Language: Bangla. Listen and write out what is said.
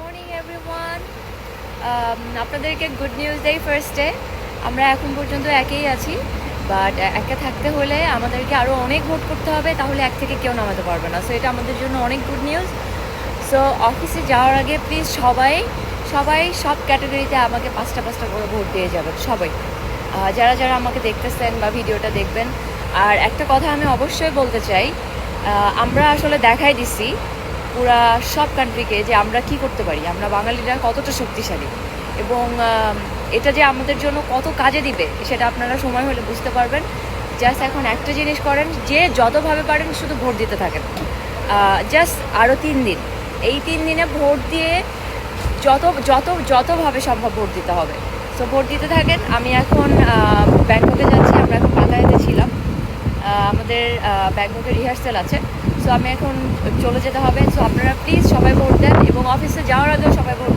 Morning everyone. আপনাদেরকে গুড নিউজ দেই ফার্স্টে। আমরা এখন পর্যন্ত একেই আছি, বাট একা থাকতে হলে আমাদেরকে আরও অনেক ভোট করতে হবে, তাহলে এক থেকে কেউ নামাতে পারবে না। সো এটা আমাদের জন্য অনেক গুড নিউজ। সো অফিসে যাওয়ার আগে প্লিজ সবাই সবাই সব ক্যাটাগরিতে আমাকে পাঁচটা পাঁচটা করে ভোট দিয়ে যাবেন সবাই, যারা যারা আমাকে দেখতেছেন বা ভিডিওটা দেখবেন। আর একটা কথা আমি অবশ্যই বলতে চাই, আমরা আসলে দেখাই দিছি পুরা সব কান্ট্রিকে যে আমরা কি করতে পারি, আমরা বাঙালিরা কতটা শক্তিশালী, এবং এটা যে আমাদের জন্য কত কাজে দিবে সেটা আপনারা সময় হলে বুঝতে পারবেন। জাস্ট এখন একটা জিনিস করেন, যে যতভাবে পারেন শুধু ভোট দিতে থাকেন। জাস্ট আরও 3 দিন, এই 3 দিনে ভোট দিয়ে যত যত যতভাবে সম্ভব ভোট দিতে হবে। সো ভোট দিতে থাকেন। আমি এখন ব্যাংককে যাচ্ছি, আমরা এখন পাতায়াতে ছিলাম, আমাদের ব্যাংককে রিহার্সাল আছে। সো আমি এখন চলে যেতে হবে। সো আপনারা প্লিজ সবাই ভোট দেন, এবং অফিসে যাওয়ার আগেও সবাই ভোট